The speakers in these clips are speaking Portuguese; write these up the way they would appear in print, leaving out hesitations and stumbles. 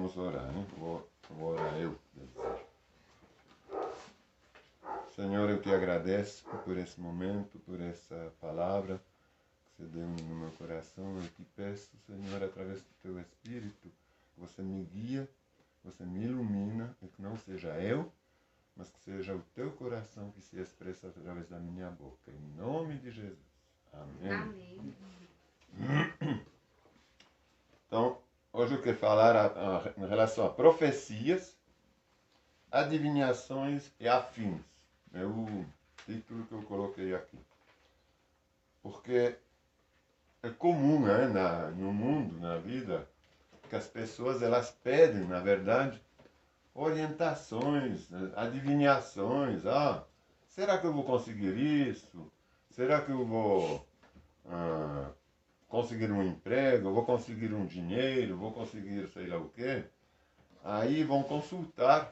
vamos orar, né? Vou orar eu. Senhor, eu te agradeço por esse momento, por essa palavra que você deu no meu coração. Eu te peço, Senhor, através do teu Espírito, que você me guia, você me ilumina, e que não seja eu, mas que seja o teu coração que se expressa através da minha boca. Em nome de Jesus. Amém. Amém. Então, hoje eu quero falar em relação a profecias, adivinhações e afins. É o título que eu coloquei aqui. Porque é comum, né, no mundo, na vida, que as pessoas elas pedem, na verdade, orientações, adivinhações. Ah, será que eu vou conseguir isso? Será que eu vou conseguir um emprego? Eu vou conseguir um dinheiro? Vou conseguir sei lá o quê? Aí vão consultar.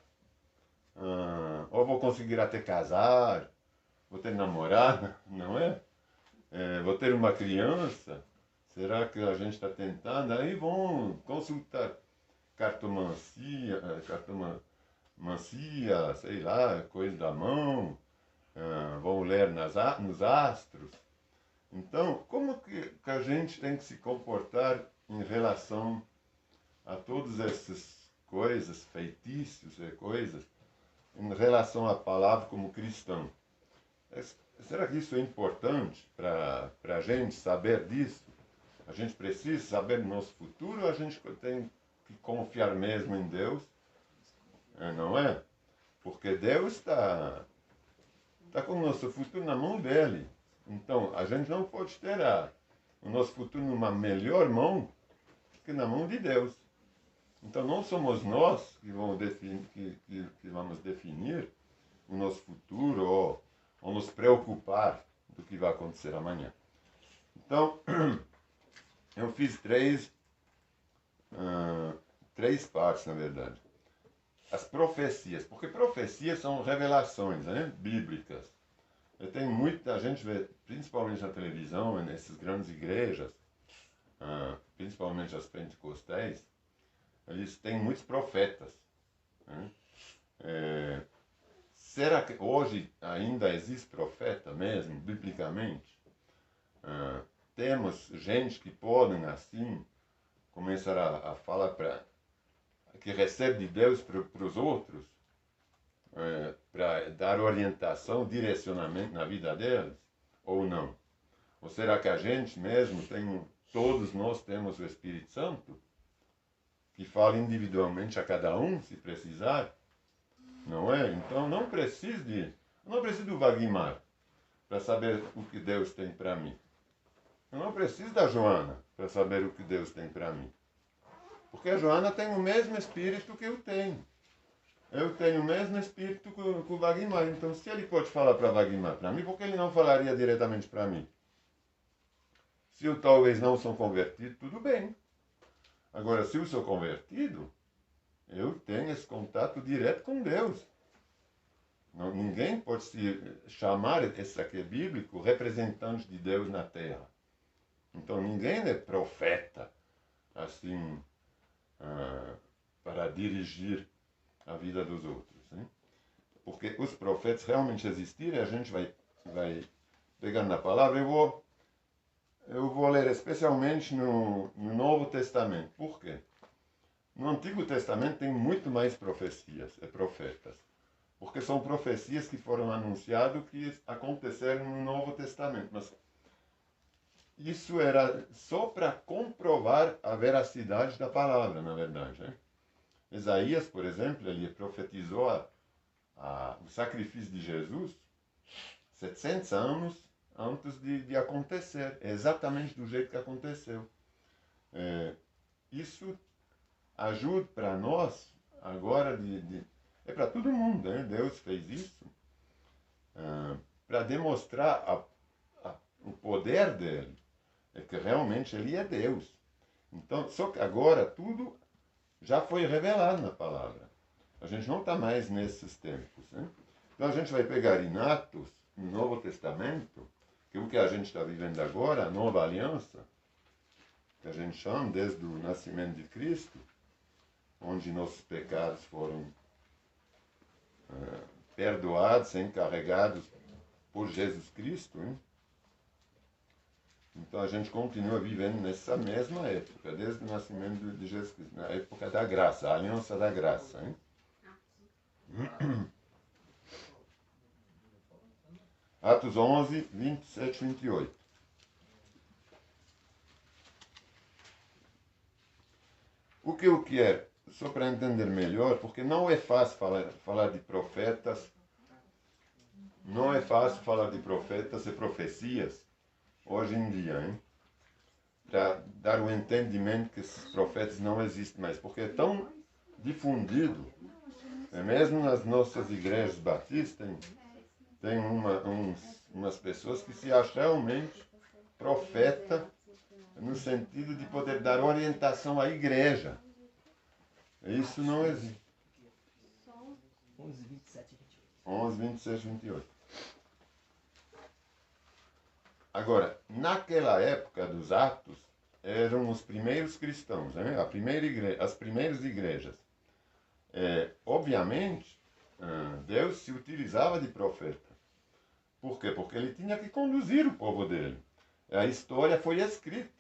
Ou vou conseguir até casar, vou ter namorada, não é? Vou ter uma criança, será que a gente está tentando? Aí vão consultar cartomancia, sei lá, coisa da mão, vão ler nos astros. Então, como que a gente tem que se comportar em relação a todas essas coisas, feitiços e coisas, em relação à palavra como cristão? Será que isso é importante para a gente saber disso? A gente precisa saber do nosso futuro ou a gente tem que confiar mesmo em Deus? Não é? Porque Deus está com o nosso futuro na mão dele. Então, a gente não pode ter o nosso futuro numa melhor mão que na mão de Deus. Então, não somos nós que vamos definir o nosso futuro ou nos preocupar do que vai acontecer amanhã. Então, eu fiz três partes, na verdade. As profecias, porque profecias são revelações, né, bíblicas. Tem muita gente, principalmente na televisão, nessas grandes igrejas, principalmente as pentecostais, eles têm muitos profetas. Né? Será que hoje ainda existe profeta mesmo, biblicamente? Temos gente que podem, assim, começar a falar que recebe de Deus para os outros, para dar orientação, direcionamento na vida deles, ou não? Ou será que a gente mesmo todos nós temos o Espírito Santo, que fala individualmente a cada um, se precisar? Não é? Então não preciso do Wagmar para saber o que Deus tem para mim. Eu não preciso da Joana para saber o que Deus tem para mim. Porque a Joana tem o mesmo espírito que eu tenho. Eu tenho o mesmo espírito que o Wagmar. Então, se ele pode falar para Wagmar para mim, por que ele não falaria diretamente para mim? Se eu talvez não sou convertido, tudo bem. Agora, se eu sou convertido, eu tenho esse contato direto com Deus. Não, ninguém pode se chamar, esse aqui é bíblico, representante de Deus na terra. Então ninguém é profeta, assim, para dirigir a vida dos outros. Né? Porque os profetas realmente existirem, a gente vai pegando na palavra. Eu vou ler especialmente no Novo Testamento. Por quê? No Antigo Testamento tem muito mais profecias e profetas. Porque são profecias que foram anunciadas que aconteceram no Novo Testamento. Mas isso era só para comprovar a veracidade da palavra, na verdade. Né? Isaías, por exemplo, ele profetizou o sacrifício de Jesus 700 anos antes de acontecer, exatamente do jeito que aconteceu. Isso ajuda para nós, agora, é para todo mundo, né? Deus fez isso para demonstrar o poder dele, que realmente ele é Deus. Então, só que agora tudo já foi revelado na palavra. A gente não está mais nesses tempos. Né? Então a gente vai pegar em Atos, no Novo Testamento, que é o que a gente está vivendo agora, a nova aliança, que a gente chama desde o nascimento de Cristo. onde nossos pecados foram perdoados, encarregados por Jesus Cristo, hein? Então a gente continua vivendo nessa mesma época, desde o nascimento de Jesus Cristo, na época da graça, a aliança da graça, hein? Atos 11, 27 e 28. O que eu quero, só para entender melhor, porque não é fácil falar de profetas, não é fácil falar de profetas e profecias hoje em dia, hein? Para dar o entendimento que esses profetas não existem mais, porque é tão difundido, mesmo nas nossas igrejas batistas, tem umas pessoas que se acham realmente profeta no sentido de poder dar orientação à igreja. Isso não existe. 11, 27 e 28. 11, 26 e 28. Agora, naquela época dos Atos, eram os primeiros cristãos, né? As primeiras igrejas. Obviamente, Deus se utilizava de profeta. Por quê? Porque ele tinha que conduzir o povo dele. A história foi escrita.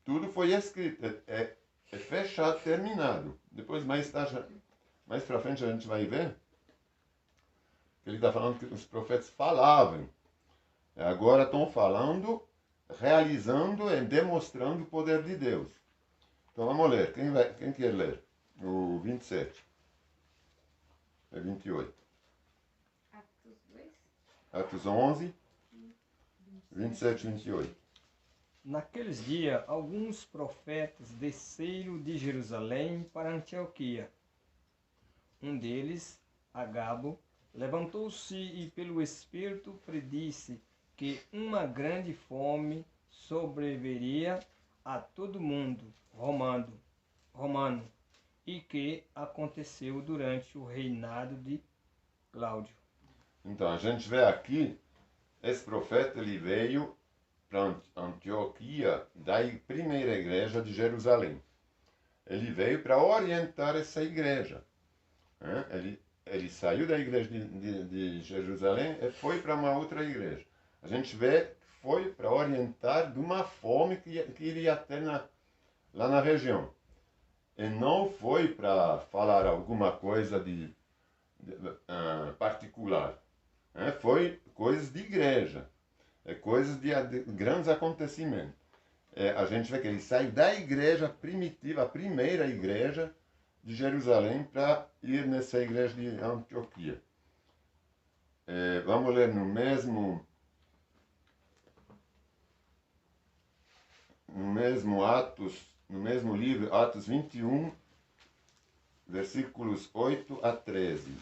Tudo foi escrito. É fechado, terminado. Depois, mais para frente, a gente vai ver que ele está falando que os profetas falavam. Agora estão falando, realizando e demonstrando o poder de Deus. Então vamos ler. Quem quer ler? O 27. É 28. Atos 2. Atos 11, 27 e 28. Naqueles dias, alguns profetas desceram de Jerusalém para Antioquia. Um deles, Agabo, levantou-se e pelo Espírito predisse que uma grande fome sobreviria a todo mundo romano, e que aconteceu durante o reinado de Cláudio. Então, a gente vê aqui, esse profeta ele veio para Antioquia, da primeira igreja de Jerusalém. Ele veio para orientar essa igreja. Né? Ele saiu da igreja de Jerusalém e foi para uma outra igreja. A gente vê que foi para orientar de uma fome que iria ter lá na região. E não foi para falar alguma coisa de particular. Foi coisas de igreja. Coisas de grandes acontecimentos. A gente vê que ele saiu da igreja primitiva, a primeira igreja de Jerusalém, para ir nessa igreja de Antioquia. Vamos ler no mesmo Atos, no mesmo livro, Atos 21, versículos 8 a 13.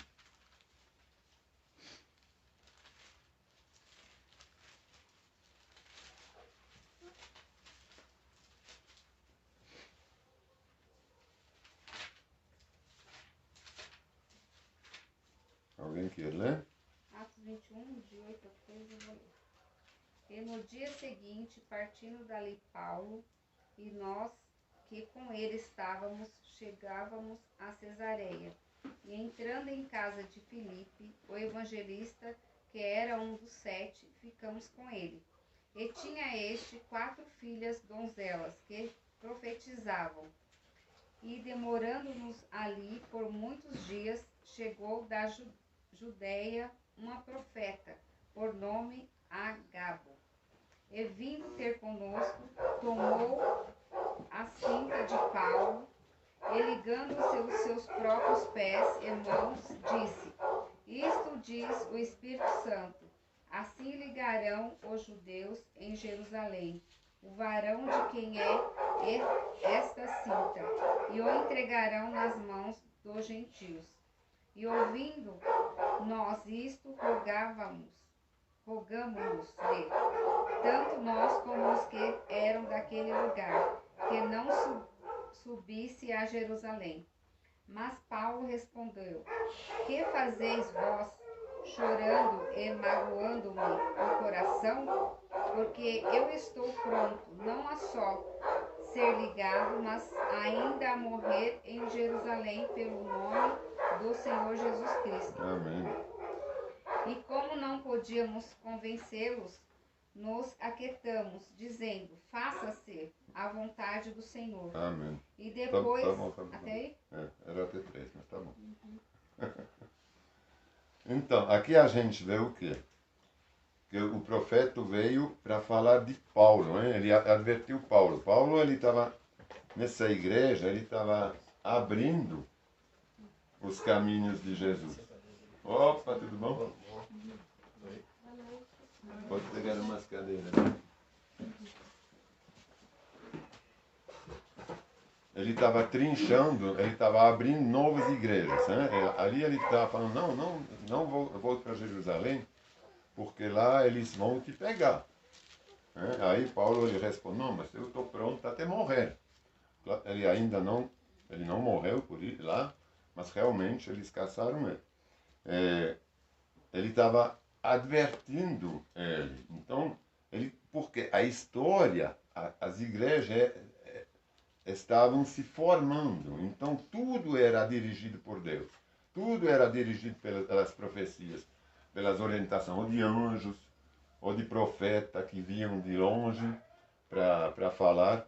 Alguém quer ler? Atos 21, de 8 a 13, eu vou ler. E no dia seguinte, partindo dali Paulo, e nós que com ele estávamos, chegávamos a Cesareia. E entrando em casa de Filipe, o evangelista, que era um dos 7, ficamos com ele. E tinha este 4 filhas donzelas, que profetizavam. E demorando-nos ali por muitos dias, chegou da Judeia uma profeta, por nome Agabo. E vindo ter conosco, tomou a cinta de Paulo, e ligando-se os seus próprios pés e mãos, disse: Isto diz o Espírito Santo, assim ligarão os judeus em Jerusalém, o varão de quem é esta cinta, e o entregarão nas mãos dos gentios. E ouvindo nós isto, rogamo-nos-lhe, tanto nós como os que eram daquele lugar, que não subisse a Jerusalém. Mas Paulo respondeu: Que fazeis vós, chorando e magoando-me o coração? Porque eu estou pronto, não a só ser ligado, mas ainda a morrer em Jerusalém pelo nome do Senhor Jesus Cristo. Amém. E como não podíamos convencê-los, nos aquietamos, dizendo, faça-se a vontade do Senhor. Amém. E depois... Tá bom. Até aí? Era até 3, mas tá bom. Então, aqui a gente vê o quê? Que o profeta veio para falar de Paulo, hein? Ele advertiu Paulo. Paulo, ele estava nessa igreja, ele estava abrindo os caminhos de Jesus. Opa, tudo bom? Pode pegar umas cadeiras. Ele estava trinchando, ele estava abrindo novas igrejas. Né? Ali ele estava falando, não vou para Jerusalém, porque lá eles vão te pegar. Né? Aí Paulo ele responde, não, mas eu estou pronto até morrer. Ele não morreu por ir lá, mas realmente eles caçaram ele. Ele estava advertindo ele. Então, porque a história, as igrejas estavam se formando. Então, tudo era dirigido por Deus. Tudo era dirigido pelas profecias, pelas orientações, ou de anjos, ou de profeta que vinham de longe para falar.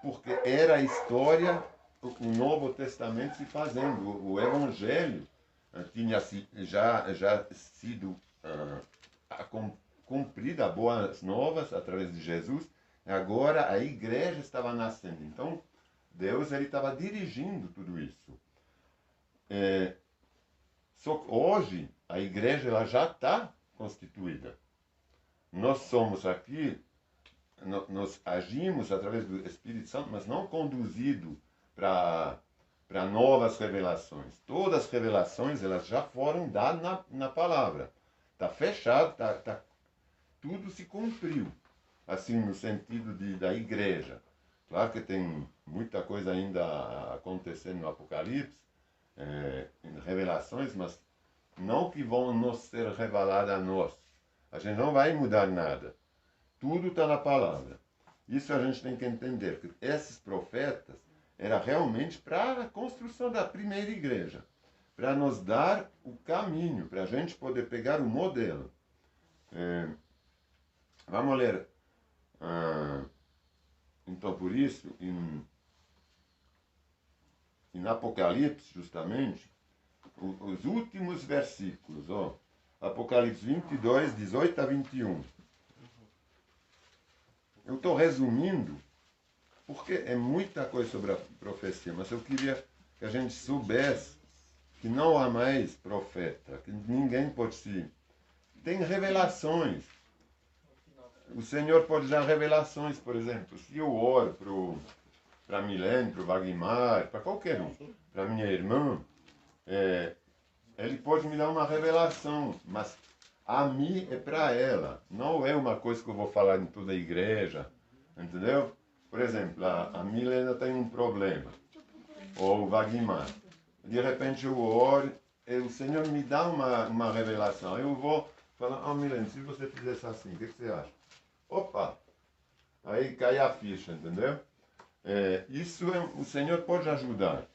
Porque era a história, o Novo Testamento se fazendo. O Evangelho tinha já sido cumprida, boas novas através de Jesus. Agora a igreja estava nascendo. Então Deus ele estava dirigindo tudo isso. Só que hoje a igreja ela já está constituída. Nós somos aqui, nós agimos através do Espírito Santo, mas não conduzido para novas revelações. Todas as revelações elas já foram dadas na palavra. Está fechado, tudo se cumpriu. Assim, no sentido da igreja. Claro que tem muita coisa ainda acontecendo no Apocalipse, em revelações, mas não que vão nos ser reveladas a nós. A gente não vai mudar nada. Tudo está na palavra. Isso a gente tem que entender, que esses profetas era realmente para a construção da primeira igreja, para nos dar o caminho, para a gente poder pegar o modelo. Vamos ler. Então, por isso, em Apocalipse, justamente, os últimos versículos, Apocalipse 22, 18 a 21. Eu estou resumindo, porque é muita coisa sobre a profecia, mas eu queria que a gente soubesse que não há mais profeta, que ninguém pode se... Tem revelações. O Senhor pode dar revelações, por exemplo, se eu oro para Milene, para o Wagmar, para qualquer um, para minha irmã, ele pode me dar uma revelação, mas a mim é para ela, não é uma coisa que eu vou falar em toda a igreja, entendeu? Por exemplo, a Milena tem um problema, ou o Wagmar, de repente eu oro, e o Senhor me dá uma revelação, eu vou falar, Milene, se você fizesse assim, o que você acha? Opa! Aí cai a ficha, entendeu? Isso o Senhor pode ajudar.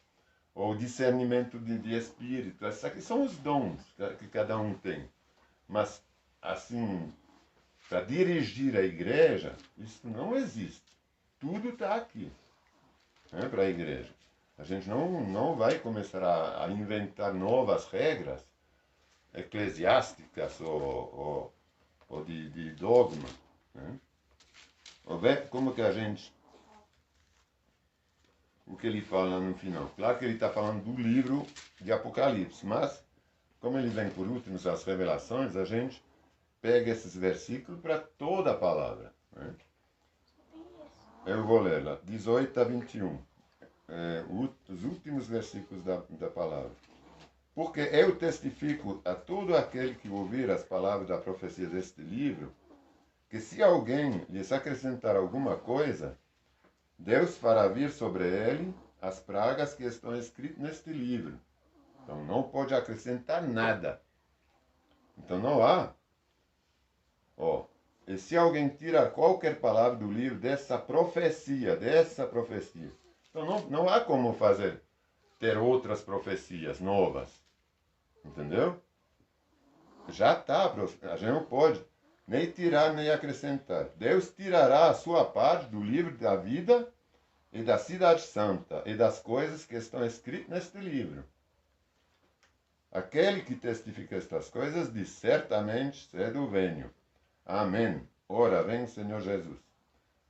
Ou discernimento de espírito. Esses aqui são os dons que cada um tem. Mas, assim, para dirigir a igreja, isso não existe. Tudo está aqui, para a igreja. A gente não vai começar a inventar novas regras eclesiásticas ou de dogma. Como que a gente... O que ele fala no final? Claro que ele está falando do livro de Apocalipse, mas, como ele vem por último, as revelações, a gente pega esses versículos para toda a palavra. Eu vou ler lá, 18 a 21. Os últimos versículos da palavra. Porque eu testifico a todo aquele que ouvir as palavras da profecia deste livro, que se alguém lhes acrescentar alguma coisa, Deus fará vir sobre ele as pragas que estão escritas neste livro. Então não pode acrescentar nada. Então não há. E se alguém tira qualquer palavra do livro dessa profecia, então não há como ter outras profecias novas. Entendeu? Já está, a gente não pode nem tirar nem acrescentar. Deus tirará a sua parte do livro da vida e da cidade santa e das coisas que estão escritas neste livro. Aquele que testifica estas coisas diz: certamente cedo venho. Amém. Ora, vem Senhor Jesus.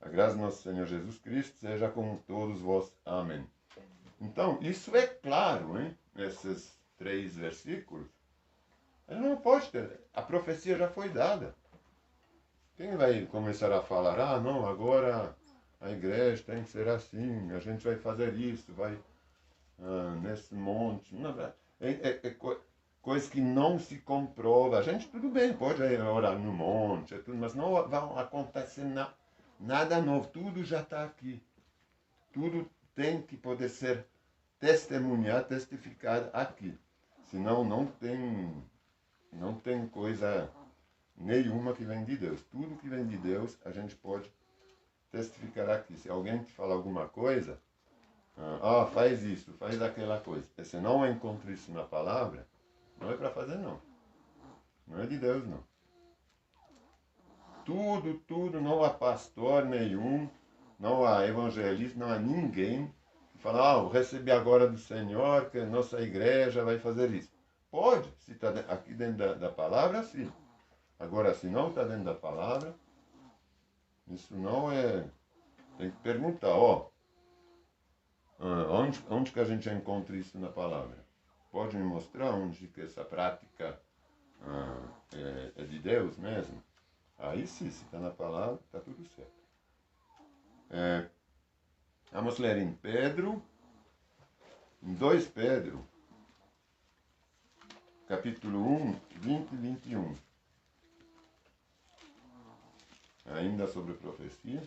A graça do nosso Senhor Jesus Cristo seja com todos vós. Amém. Então, isso é claro, hein? Esses 3 versículos. Ele não pode ter. A profecia já foi dada. Quem vai começar a falar, não, agora a igreja tem que ser assim, a gente vai fazer isso, vai nesse monte. Não, coisa que não se comprova. A gente, tudo bem, pode orar no monte, tudo, mas não vai acontecer nada novo. Tudo já está aqui. Tudo tem que poder ser testificado aqui. Senão não tem coisa nenhuma que vem de Deus. Tudo que vem de Deus a gente pode testificar aqui. Se alguém te fala alguma coisa, faz isso, faz aquela coisa. E se não encontra isso na palavra, não é para fazer não. Não é de Deus não. Tudo, não há pastor nenhum, não há evangelista, não há ninguém que fala, eu recebi agora do Senhor que a nossa igreja vai fazer isso. Pode, se está aqui dentro da palavra, sim. Agora, se não está dentro da palavra, isso não é... Tem que perguntar, onde que a gente encontra isso na palavra? Pode me mostrar onde que essa prática é de Deus mesmo? Aí sim, se está na palavra, está tudo certo. Vamos ler em 2 Pedro, capítulo 1, 20 e 21. Ainda sobre profecia.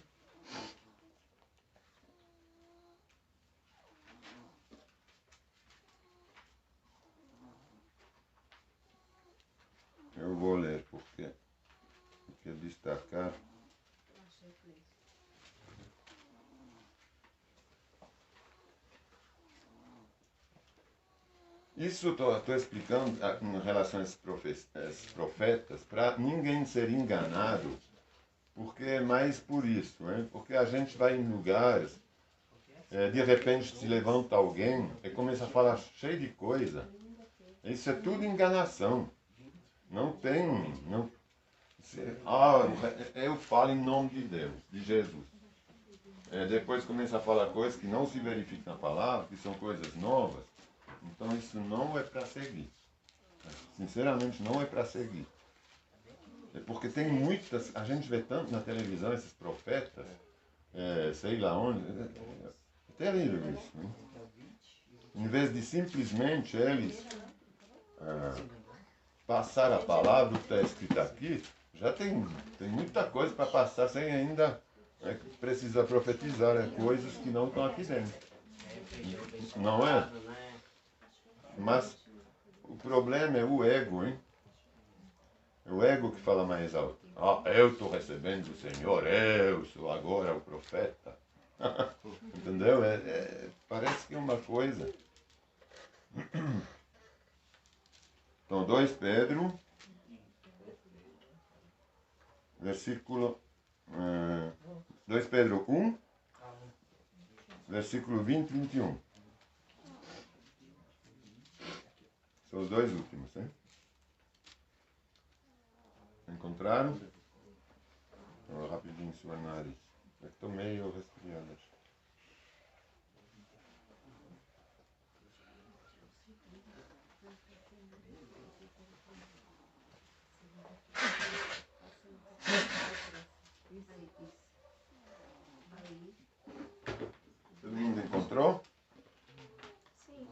Eu vou ler porque quer destacar. Isso estou explicando em relação a esses profetas, para ninguém ser enganado, porque é mais por isso, hein? Porque a gente vai em lugares, de repente se levanta alguém e começa a falar cheio de coisa. Isso é tudo enganação. Não tem... eu falo em nome de Deus, de Jesus. Depois começa a falar coisas que não se verificam na palavra, que são coisas novas. Então isso não é para seguir. Sinceramente, não é para seguir. Porque tem muitas... A gente vê tanto na televisão esses profetas, sei lá onde... É terrível isso, né? Em vez de simplesmente eles passar a palavra que está escrita aqui, já tem muita coisa para passar sem ainda precisar profetizar coisas que não estão aqui dentro. Não é? Mas o problema é o ego, hein? É o ego que fala mais alto. Eu estou recebendo do Senhor, eu sou agora o profeta. Entendeu? Parece que é uma coisa. Então, 2 Pedro, versículo 2 Pedro 1, versículo 20 e 21. São os 2 últimos, hein? Encontraram? Então, rapidinho sua nariz. Eu estou meio resfriado. Todo mundo encontrou? Sim.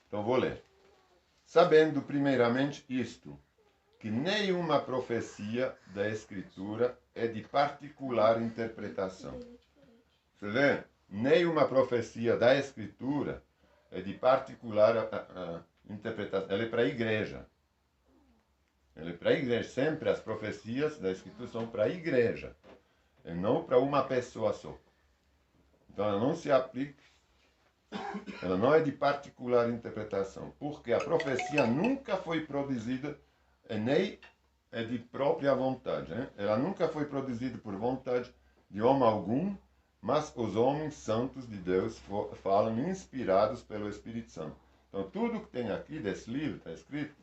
Então vou ler. Sabendo primeiramente isto, que nenhuma profecia da Escritura é de particular interpretação. Você lê? Nenhuma profecia da Escritura é de particular interpretação. Ela é para a igreja. Ele é para a igreja. Sempre as profecias da Escritura são para a igreja. E não para uma pessoa só. Então ela não se aplica, ela não é de particular interpretação. Porque a profecia nunca foi produzida, e nem é de própria vontade. Hein? Ela nunca foi produzida por vontade de homem algum, mas os homens santos de Deus falam inspirados pelo Espírito Santo. Então tudo que tem aqui desse livro está escrito,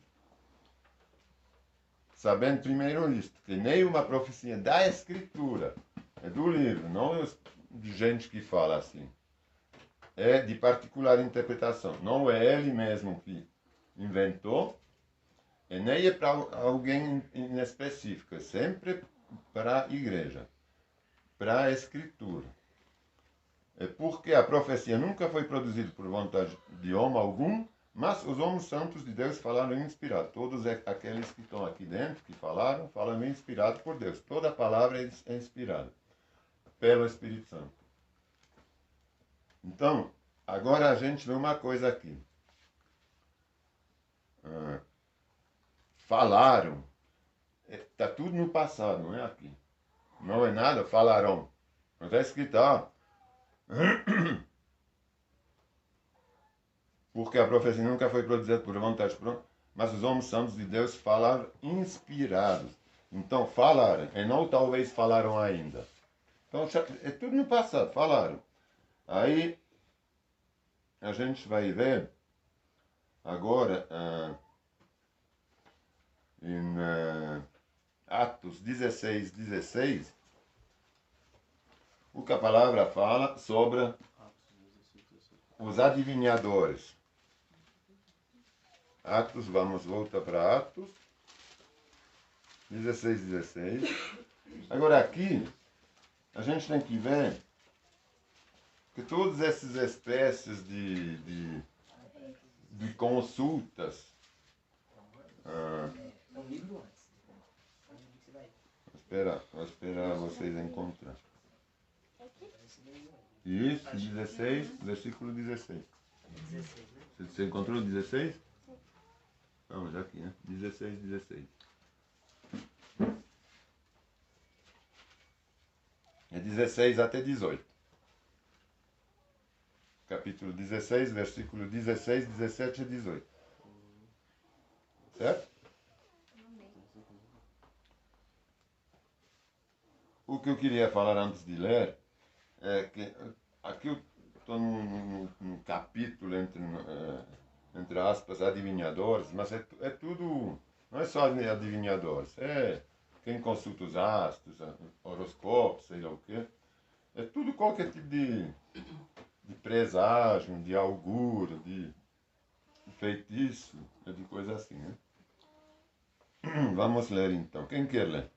sabendo primeiro isto, que nenhuma profecia da Escritura, é do livro, não é de gente que fala assim, é de particular interpretação. Não é ele mesmo que inventou, e nem é para alguém em específico, é sempre para a igreja, para a Escritura. É porque a profecia nunca foi produzida por vontade de homem algum, mas os homens santos de Deus falaram inspirados. Todos aqueles que estão aqui dentro, que falaram, falam inspirados por Deus. Toda palavra é inspirada pelo Espírito Santo. Então, agora a gente vê uma coisa aqui. Falaram. Está tudo no passado, não é aqui. Não é nada, falaram. Não está escrito, porque a profecia nunca foi produzida por vontade própria, mas os homens santos de Deus falaram inspirados. Então, falaram, e não talvez falaram ainda. Então, é tudo no passado, falaram. Aí, a gente vai ver, agora, em Atos 16, 16, o que a palavra fala sobre os adivinhadores. Atos, vamos voltar para Atos 16, 16. Agora aqui, a gente tem que ver que todas essas espécies de consultas, vou esperar vocês encontrar. Isso, 16, versículo 16. Você encontrou 16? Vamos aqui, né? 16, 16. É 16 até 18. Capítulo 16, versículo 16, 17 e 18. Certo? O que eu queria falar antes de ler é que aqui eu estou num capítulo entre aspas, adivinhadores, mas é tudo, não é só adivinhadores, é quem consulta os astros, horoscópios, sei lá o quê. É tudo qualquer tipo de presagem, de auguro, de feitiço, de coisa assim, né? Vamos ler então. Quem quer ler?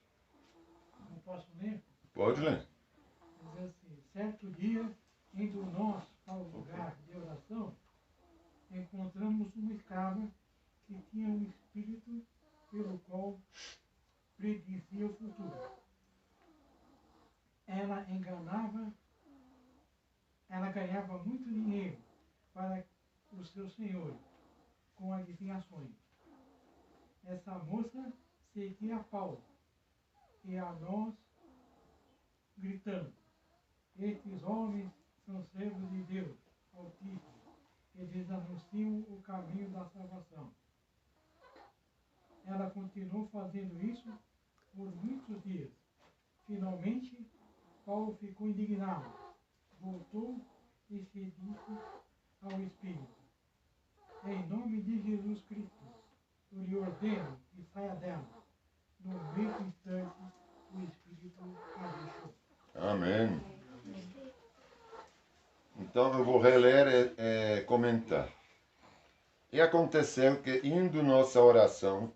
Não posso ler? Pode ler. Diz assim, certo dia, indo nós ao lugar de oração, encontramos uma escrava que tinha um espírito pelo qual predizia o futuro. Ela ganhava muito dinheiro para os seus senhores com adivinhações. Essa moça seguia a Paulo e a nós gritando: estes homens são servos de Deus Altíssimo, eles anunciam o caminho da salvação. Ela continuou fazendo isso por muitos dias. Finalmente, Paulo ficou indignado, voltou e se disse ao Espírito: em nome de Jesus Cristo, eu lhe ordeno que saia dela. No mesmo instante, o Espírito a deixou. Amém. Então eu vou reler e comentar. E aconteceu que, indo nossa oração,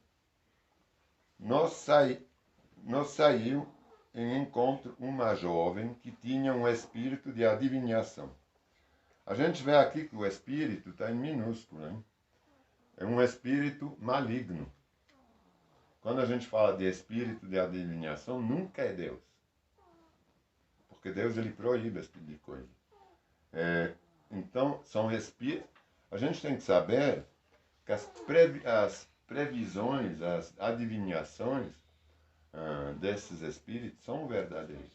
nos saiu em encontro uma jovem que tinha um espírito de adivinhação. A gente vê aqui que o espírito está em minúsculo, hein? É um espírito maligno. Quando a gente fala de espírito de adivinhação, nunca é Deus. Porque Deus ele proíbe esse tipo de coisa. Então, são espíritos. A gente tem que saber que as previsões, as adivinhações desses espíritos são verdadeiras.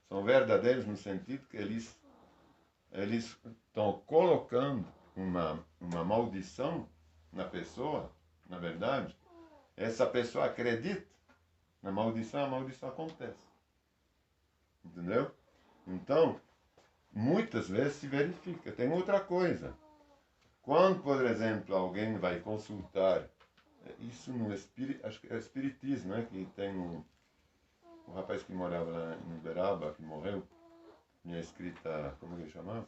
São verdadeiros no sentido que eles estão colocando uma maldição na pessoa, na verdade. Essa pessoa acredita na maldição, a maldição acontece. Entendeu? Então, muitas vezes se verifica. Tem outra coisa. Quando, por exemplo, alguém vai consultar, isso no acho que é espiritismo, né? Que tem o rapaz que morava lá em Uberaba, que morreu, tinha escrita, como ele chamava?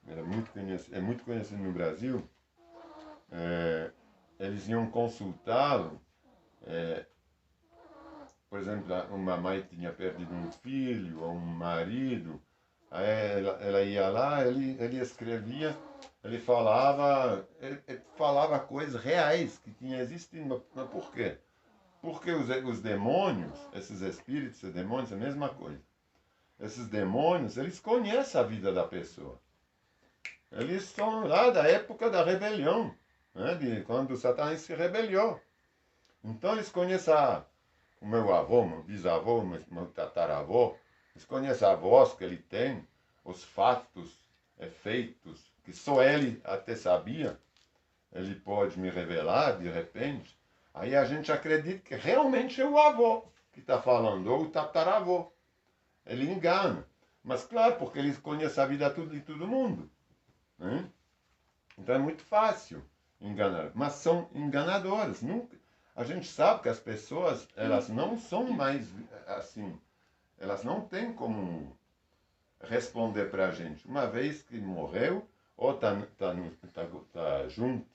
Era muito conhecido no Brasil. Eles iam consultá-lo. Por exemplo, uma mãe tinha perdido um filho ou um marido. Aí ela ia lá, ele escrevia, ele falava coisas reais que tinham existido. Mas por quê? Porque os demônios, esses espíritos, esses demônios, é a mesma coisa. Esses demônios, eles conhecem a vida da pessoa. Eles são lá da época da rebelião, né? De quando Satanás se rebeliou. Então eles conhecem o meu avô, meu bisavô, meu tataravô. Eles conhecem a voz que ele tem, os fatos, efeitos, que só ele até sabia. Ele pode me revelar de repente. Aí a gente acredita que realmente é o avô que está falando, ou o tataravô. Ele engana. Mas claro, porque ele conhece a vida de todo mundo. Né? Então é muito fácil enganar. Mas são enganadores. Nunca. A gente sabe que as pessoas, elas não são mais assim. Elas não têm como responder para a gente. Uma vez que morreu, ou está junto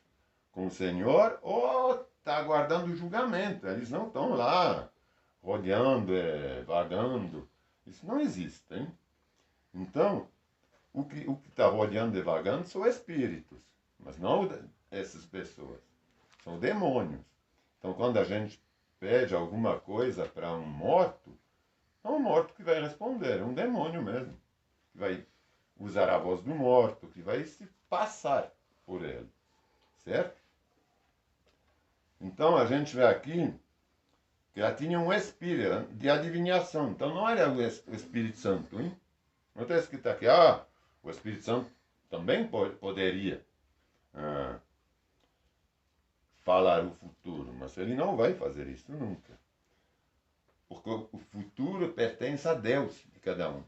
com o Senhor, ou está aguardando o julgamento. Eles não estão lá rodeando, vagando. Isso não existe, hein? Então, o que está rodeando e vagando são espíritos, mas não essas pessoas. São demônios. Então, quando a gente pede alguma coisa para um morto, é um morto que vai responder, é um demônio mesmo, que vai usar a voz do morto, que vai se passar por ele, certo? Então, a gente vê aqui que ela tinha um espírito de adivinhação, então não era o Espírito Santo, hein? Não está escrito aqui, o Espírito Santo também poderia falar o futuro, mas ele não vai fazer isso nunca. Porque o futuro pertence a Deus de cada um,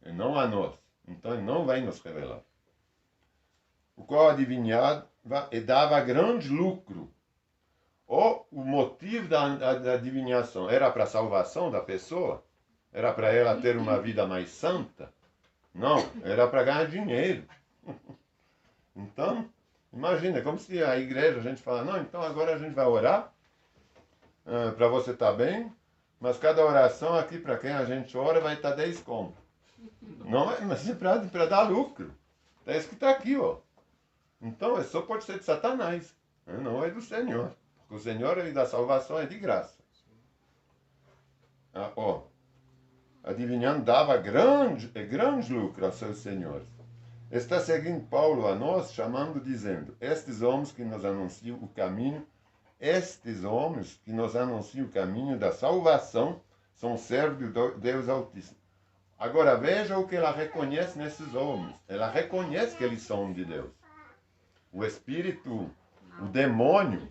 e não a nós. Então ele não vai nos revelar. O qual adivinhava e dava grande lucro. Ou o motivo da adivinhação era para a salvação da pessoa? Era para ela ter uma vida mais santa? Não, era para ganhar dinheiro. Então, imagina, como se a igreja, a gente fala, não, então agora a gente vai orar para você estar bem, mas cada oração aqui para quem a gente ora vai estar 10 conto. Não, mas é para dar lucro. É isso que está aqui, ó. Então, só pode ser de Satanás, não é do Senhor. Porque o Senhor, ele dá salvação, é de graça. Adivinhando, dava grande lucro aos seus senhores. Está seguindo Paulo a nós, chamando, dizendo, estes homens que nos anunciam o caminho da salvação, são servos de Deus Altíssimo. Agora veja o que ela reconhece nesses homens. Ela reconhece que eles são de Deus. O espírito, o demônio,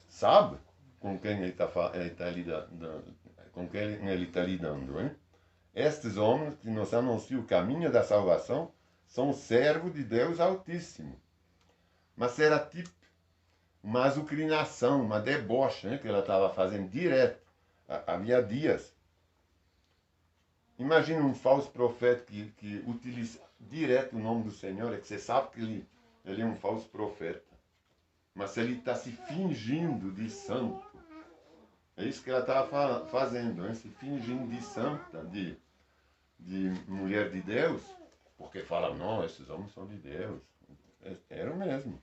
sabe com quem ele está lidando, hein? Estes homens que nos anunciam o caminho da salvação são servos de Deus Altíssimo. Mas era tipo uma azucrinação, uma deboche, né, que ela estava fazendo direto. Havia dias. Imagina um falso profeta que utiliza direto o nome do Senhor, é que você sabe que ele é um falso profeta. Mas ele está se fingindo de santo. É isso que ela estava fazendo, hein? Se fingindo de santa, de mulher de Deus, porque fala, não, esses homens são de Deus. Era o mesmo.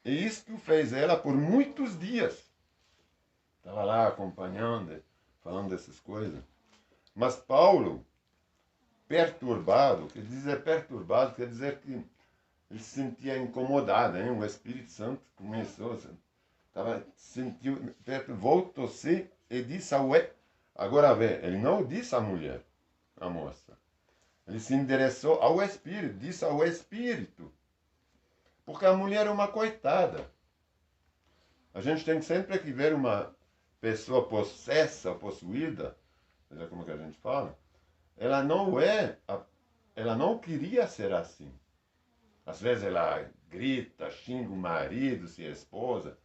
E isto fez ela por muitos dias. Estava lá acompanhando, falando dessas coisas. Mas Paulo perturbado, quer dizer perturbado, quer dizer que ele se sentia incomodado, hein? O Espírito Santo começou, sentiu, voltou-se e disse ao... Agora vê, ele não disse à mulher, à moça. Ele se endereçou ao Espírito, disse ao Espírito. Porque a mulher é uma coitada. A gente tem sempre que ver uma pessoa possessa, possuída, seja como que a gente fala, ela não queria ser assim. Às vezes ela grita, xinga o marido, se a esposa,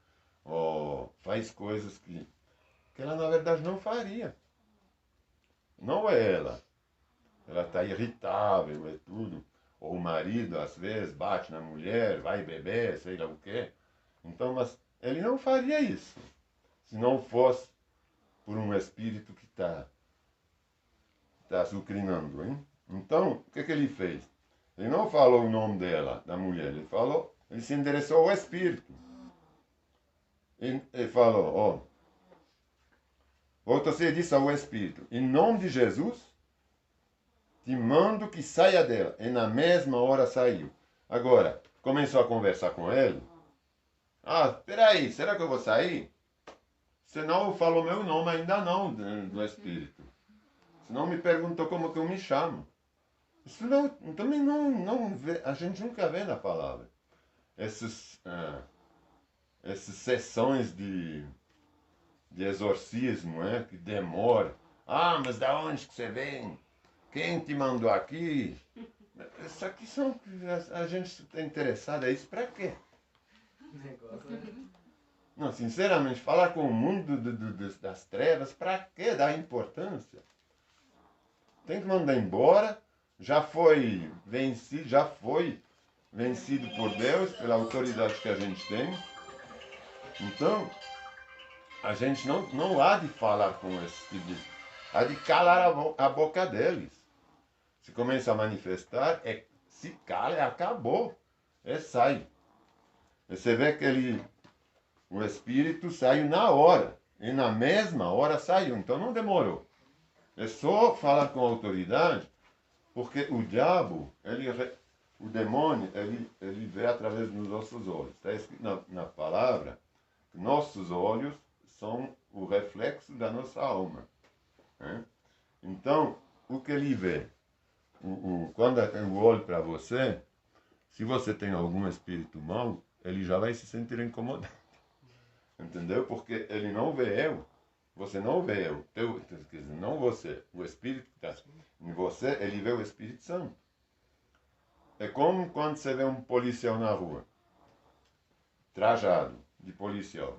ou faz coisas que ela na verdade não faria. Não é ela. Ela está irritável e tudo. Ou o marido, às vezes, bate na mulher, vai beber, sei lá o quê. Então, mas ele não faria isso. Se não fosse por um espírito que está azucrinando, hein? Então, o que ele fez? Ele não falou o nome dela, da mulher. Ele se endereçou ao espírito. Ele falou, ó. Voltou-se e disse ao espírito, em nome de Jesus, te mando que saia dela. E na mesma hora saiu. Agora, começou a conversar com ele. Ah, peraí, será que eu vou sair? Você não falou meu nome ainda não, do Espírito. Você não me perguntou como que eu me chamo. Isso não, também não vê, a gente nunca vê na palavra. Essas sessões de exorcismo, que demora. Ah, mas da onde que você vem? Quem te mandou aqui? Isso aqui são... A gente está interessado. É isso para quê? Não, sinceramente, falar com o mundo das trevas, para que dar importância? Tem que mandar embora. Já foi vencido por Deus, pela autoridade que a gente tem. Então, a gente não há de falar com esse tipo de... Há de calar a boca deles. Se começa a manifestar, se cala, acabou. Sai. E você vê que o Espírito saiu na hora. E na mesma hora saiu. Então não demorou. É só falar com autoridade, porque o diabo, o demônio, ele vê através dos nossos olhos. Está escrito na palavra que nossos olhos são o reflexo da nossa alma. Né? Então, o que ele vê? Quando eu olho para você, se você tem algum espírito mau, ele já vai se sentir incomodado. Entendeu? Porque ele não vê eu. Você não vê eu. Quer dizer, não você. O Espírito que está em você, ele vê o Espírito Santo. É como quando você vê um policial na rua, trajado de policial.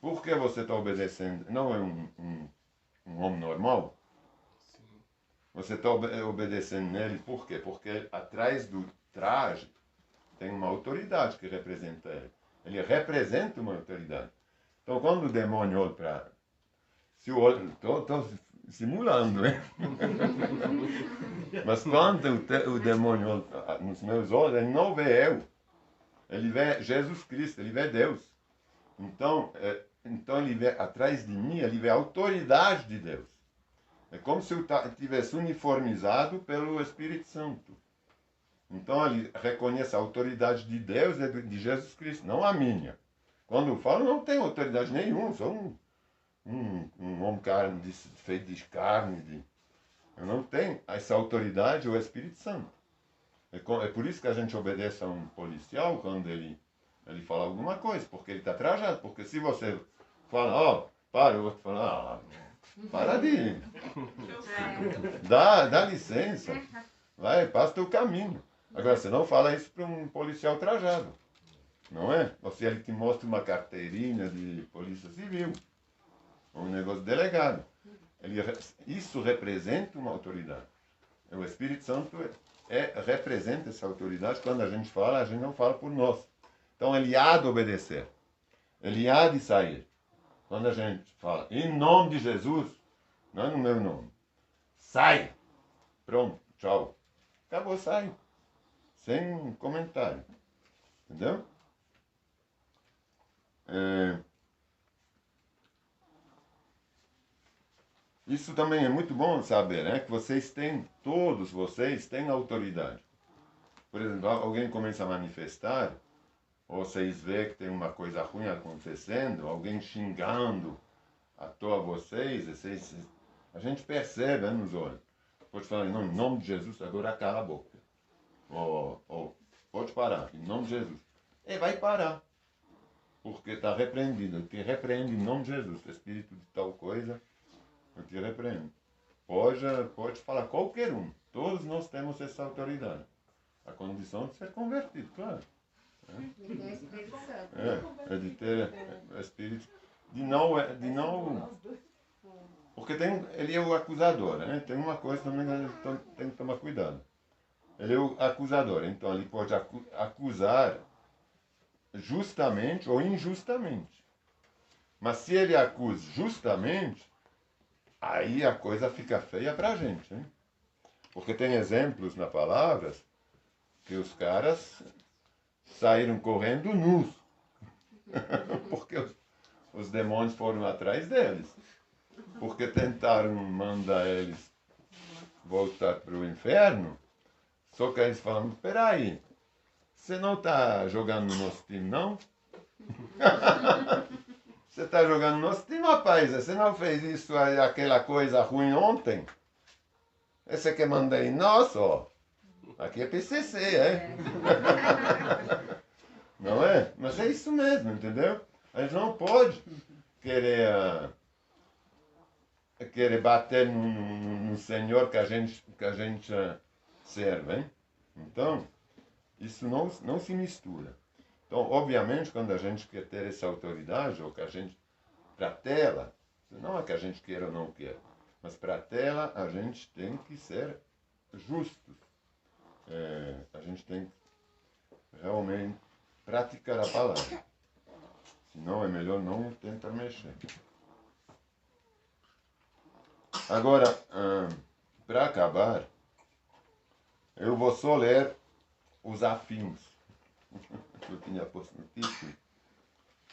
Por que você está obedecendo? Não é um homem normal? Você está obedecendo nele, por quê? Porque atrás do traje tem uma autoridade que representa ele. Ele representa uma autoridade. Então, quando o demônio olha para... Estou simulando, né? Mas quando o demônio olha nos meus olhos, ele não vê eu. Ele vê Jesus Cristo, ele vê Deus. Então ele vê atrás de mim, ele vê a autoridade de Deus. É como se eu estivesse uniformizado pelo Espírito Santo. Então ele reconhece a autoridade de Deus e de Jesus Cristo, não a minha. Quando eu falo, não tenho autoridade nenhuma, sou um homem feito de carne. Eu não tenho essa autoridade, o Espírito Santo. É por isso que a gente obedece a um policial quando ele fala alguma coisa, porque ele está trajado. Porque se você fala, para, eu vou te falar, para de... Dá licença. Vai, passa teu caminho. Agora, você não fala isso para um policial trajado. Não é? Ou se ele te mostra uma carteirinha de polícia civil. Ou um negócio de delegado. Isso representa uma autoridade. O Espírito Santo representa essa autoridade. Quando a gente não fala por nós. Então ele há de obedecer. Ele há de sair. Quando a gente fala, em nome de Jesus, não é no meu nome. Sai! Pronto, tchau. Acabou, sai. Sem comentário. Entendeu? Isso também é muito bom saber, né? Que vocês têm, todos vocês têm autoridade. Por exemplo, alguém começa a manifestar, ou vocês vê que tem uma coisa ruim acontecendo, alguém xingando à toa vocês, a gente percebe, né, nos olhos. Pode falar, não, em nome de Jesus, agora cala a boca. Ou pode parar, em nome de Jesus. E vai parar. Porque está repreendido. Eu te repreendo em nome de Jesus. Espírito de tal coisa, eu te repreendo. Pode falar qualquer um. Todos nós temos essa autoridade. A condição de ser convertido, claro. E do Espírito Santo. É de ter o Espírito. De não. Porque ele é o acusador, né? Tem uma coisa também que tem que tomar cuidado. Ele é o acusador, então ele pode acusar justamente ou injustamente. Mas se ele acusa justamente, aí a coisa fica feia para a gente, hein? Porque tem exemplos na palavra que os caras saíram correndo nus. Porque os demônios foram atrás deles. Porque tentaram mandar eles voltar para o inferno. Só que eles falaram, peraí, você não está jogando no nosso time, não? Você está jogando no nosso time, rapaz? Você não fez isso, aquela coisa ruim ontem? Esse que manda aí, nossa, ó. Aqui é PCC, é? Não é? Mas é isso mesmo, entendeu? A gente não pode querer bater no Senhor que a gente serve, hein? Então, isso não se mistura. Então, obviamente, quando a gente quer ter essa autoridade, ou que a gente, para tê-la, não é que a gente queira ou não queira, mas para tê-la, a gente tem que ser justos. A gente tem que realmente praticar a palavra. Senão é melhor não tentar mexer. Agora, para acabar, eu vou só ler os afins que eu tinha posto no título.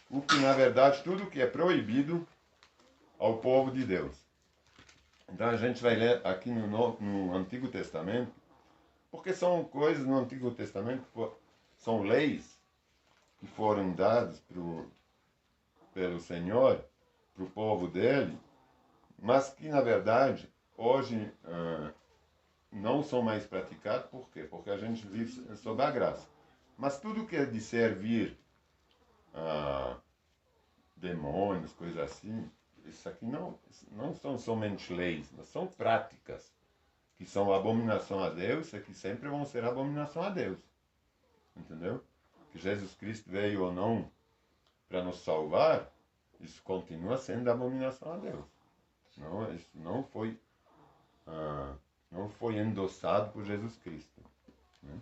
O que, na verdade, tudo que é proibido ao povo de Deus. Então a gente vai ler aqui no Antigo Testamento, porque são coisas no Antigo Testamento, são leis que foram dadas pelo Senhor, para o povo dele, mas que, na verdade, hoje não são mais praticados. Por quê? Porque a gente vive sob a graça. Mas tudo que é de servir a demônios, coisas assim, isso aqui não são somente leis, mas são práticas que são abominação a Deus e que sempre vão ser abominação a Deus. Entendeu? Que Jesus Cristo veio ou não para nos salvar, isso continua sendo abominação a Deus. Isso não foi endossado por Jesus Cristo. Né?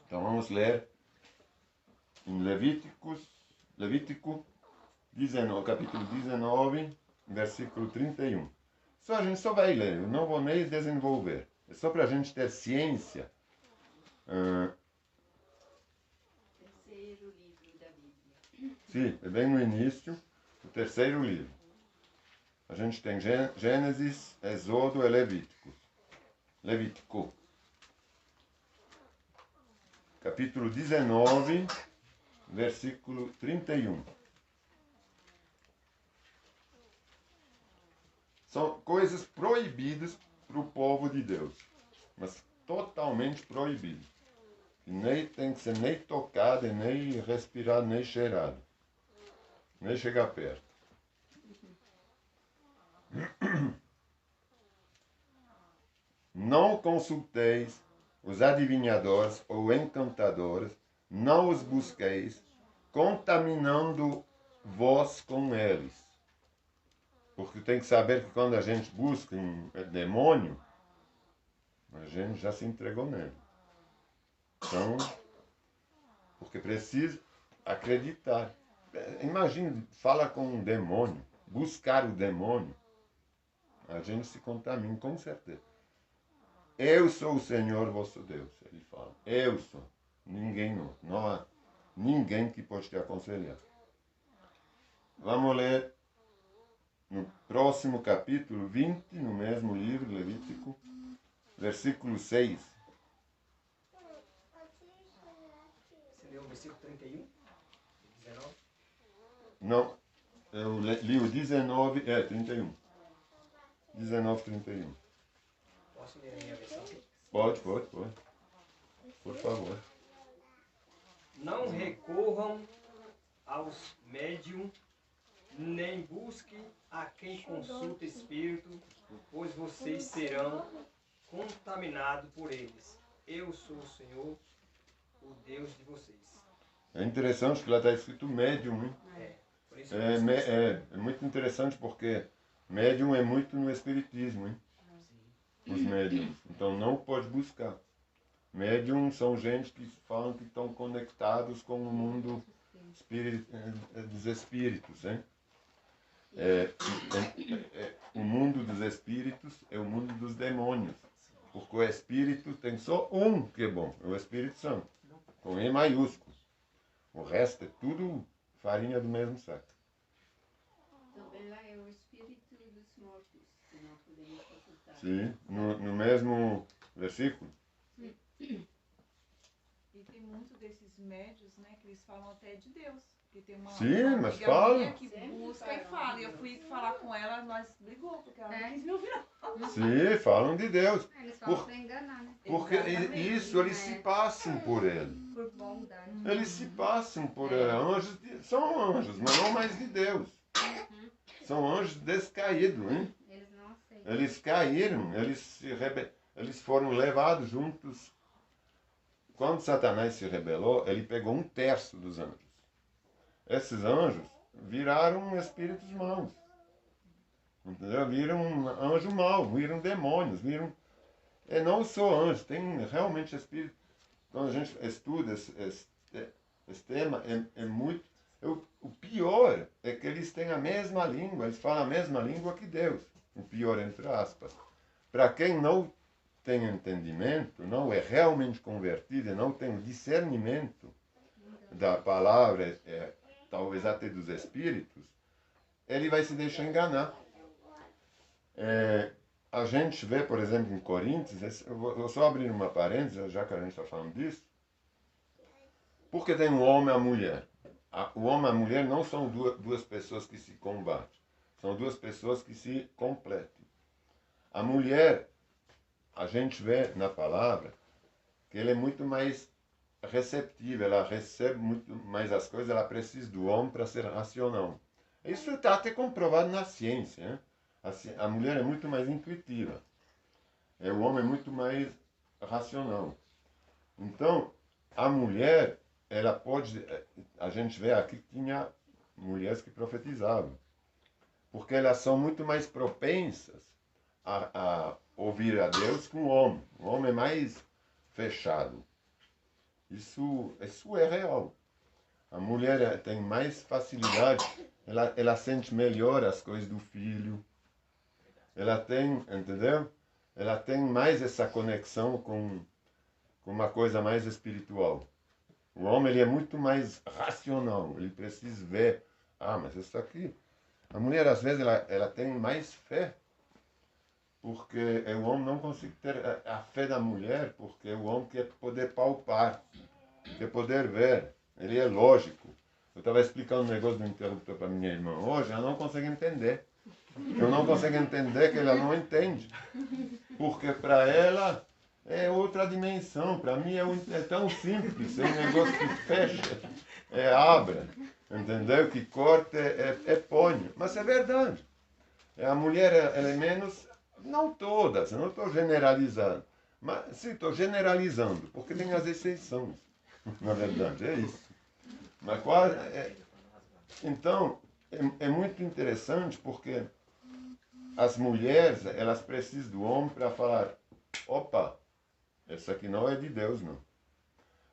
Então vamos ler em Levítico 19, capítulo 19, versículo 31. A gente só vai ler, eu não vou nem desenvolver. É só para a gente ter ciência. Terceiro livro da Bíblia. Sim, é bem no início, o terceiro livro. A gente tem Gênesis, Êxodo e Levítico. Capítulo 19, versículo 31. São coisas proibidas para o povo de Deus, mas totalmente proibidas. E nem tem que ser nem tocado, nem respirado, nem cheirado. Nem chegar perto. Não consulteis os adivinhadores ou encantadores, não os busqueis, contaminando vós com eles. Porque tem que saber que quando a gente busca um demônio, a gente já se entregou nele. Então, porque precisa acreditar. Imagine, fala com um demônio, buscar o demônio, a gente se contamina, com certeza. Eu sou o Senhor vosso Deus, ele fala. Eu sou. Ninguém não. Não há ninguém que pode te aconselhar. Vamos ler no próximo capítulo 20, no mesmo livro, Levítico, versículo 6. Você leu o versículo 31? 19? Não, eu li o 19, 31. 19, 31. Posso ler a minha versão? Pode. Por favor. Não recorram aos médium, nem busque a quem consulta espírito, pois vocês serão contaminados por eles. Eu sou o Senhor, o Deus de vocês. É interessante que lá está escrito médium, hein? Por isso É muito interessante porque médium é muito no espiritismo, hein? Os médiums. Então não pode buscar. Médium são gente que falam que estão conectados com o mundo dos espíritos, hein? O mundo dos espíritos é o mundo dos demônios. Porque o espírito tem só um que é bom, é o Espírito Santo, com E maiúsculo. O resto é tudo farinha do mesmo saco. Também lá é o espírito dos mortos, que não podemos consultar. Sim, no mesmo versículo. E tem muitos desses médios, né, que eles falam até de Deus. Porque tem uma Sim, mas amiga fala. minha que Sempre busca falam e fala. de E eu Deus. fui falar com ela, nós brigou, porque ela não É. quis me ouvir. Não. Sim, falam de Deus. Eles falam Por- pra enganar, né? Porque Exatamente. isso eles se passam por ele. Por bondade. Eles se passam por ele. Anjos são anjos, mas não mais de Deus. São anjos descaídos, hein? Eles não aceitam. Eles caíram, eles foram levados juntos. Quando Satanás se rebelou, ele pegou 1/3 dos anjos. Esses anjos viraram espíritos maus. Entendeu? Viram um anjo mau, viram demônios, viram... não só anjos, tem realmente espírito. Quando a gente estuda esse tema, é muito... O pior é que eles têm a mesma língua, eles falam a mesma língua que Deus. O pior, entre aspas. Para quem não tem entendimento, não é realmente convertido, e não tem o discernimento da palavra, talvez até dos espíritos, ele vai se deixar enganar. A gente vê, por exemplo, em Coríntios, eu vou só abrir uma parêntese, já que a gente está falando disso, porque tem um homem e a mulher. O homem e a mulher não são duas pessoas que se combatem, são duas pessoas que se completam. A mulher, a gente vê na palavra que ela é muito mais receptiva, ela recebe muito mais as coisas, ela precisa do homem para ser racional. Isso está até comprovado na ciência, né? A mulher é muito mais intuitiva, o homem é muito mais racional. Então, a mulher, ela pode... A gente vê aqui que tinha mulheres que profetizavam, porque elas são muito mais propensas a ouvir a Deus que o homem. O homem é mais fechado. Isso é real. A mulher tem mais facilidade, ela sente melhor as coisas do filho. Ela tem, entendeu? Ela tem mais essa conexão com uma coisa mais espiritual. O homem ele é muito mais racional, ele precisa ver. Mas isso aqui... A mulher, às vezes, ela tem mais fé, porque o homem não consegue ter a fé da mulher, porque o homem quer poder palpar, quer poder ver. Ele é lógico. Eu estava explicando um negócio do interruptor para minha irmã hoje, ela não consegue entender. Eu não consigo entender que ela não entende. Porque para ela é outra dimensão. Para mim é tão simples. É um negócio que fecha, abre, entendeu? Que corta, põe. Mas é verdade. A mulher ela é menos... Não todas, eu não estou generalizando. Mas sim, estou generalizando, porque tem as exceções. Na verdade, é isso. Mas quase... Então, é muito interessante porque as mulheres, elas precisam do homem para falar: opa, isso aqui não é de Deus, não.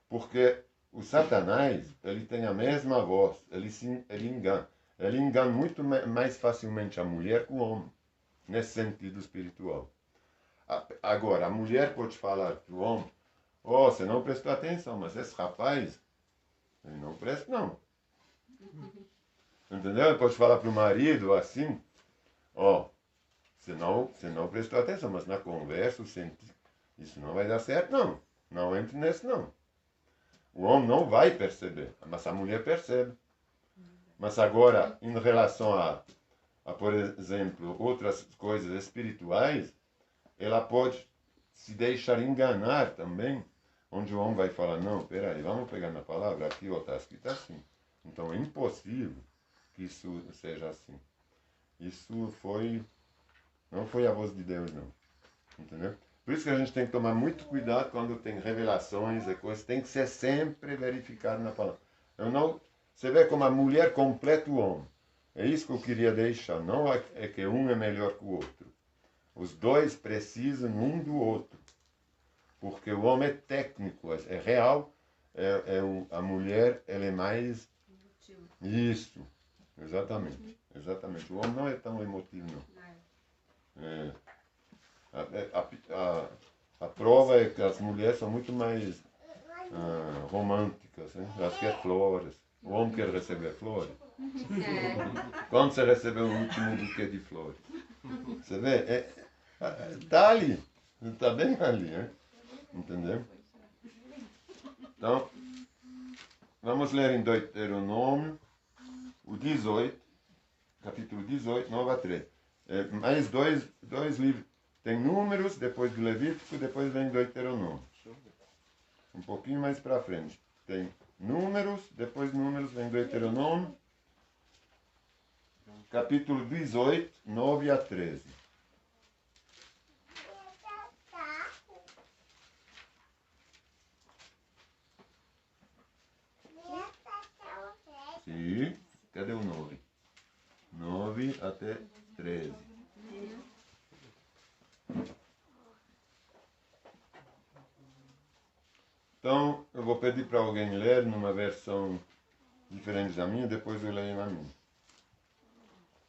Porque o Satanás, ele tem a mesma voz, ele engana. Ele engana muito mais facilmente a mulher que o homem, nesse sentido espiritual. Agora, a mulher pode falar para o homem: você não prestou atenção, mas esse rapaz, ele não presta, não. Entendeu? Ele pode falar para o marido assim: Ó, você não prestou atenção, mas na conversa, isso não vai dar certo, não. Não entre nesse, não. O homem não vai perceber, mas a mulher percebe. Mas agora, em relação por exemplo, outras coisas espirituais, ela pode se deixar enganar também, onde o homem vai falar, não, peraí, vamos pegar na palavra, aqui está escrito assim. Então é impossível que isso seja assim. Isso não foi a voz de Deus, não. Entendeu? Por isso que a gente tem que tomar muito cuidado quando tem revelações e coisas, tem que ser sempre verificado na palavra. Você vê como a mulher completa o homem. É isso que eu queria deixar. Não é que um é melhor que o outro. Os dois precisam um do outro. Porque o homem é técnico, é real. A mulher, ela é mais... Isso. Exatamente. Exatamente. O homem não é tão emotivo, não. A prova é que as mulheres são muito mais românticas. Né? Elas querem flores. O homem quer receber flores. Quando você recebeu o último buquê de flores? Você vê? Está ali. Está bem ali. Né? Entendeu? Então, vamos ler em Deuteronômio, o 18, capítulo 18, 9 a 13. Mais dois livros. Tem Números, depois do Levítico, depois vem Deuteronômio. Um pouquinho mais para frente. Tem Números, depois de Números vem Deuteronômio, capítulo 18, 9 a 13. Sim, cadê o 9? 9 até 13. Então, eu vou pedir para alguém ler numa versão diferente da minha, depois eu leio na minha.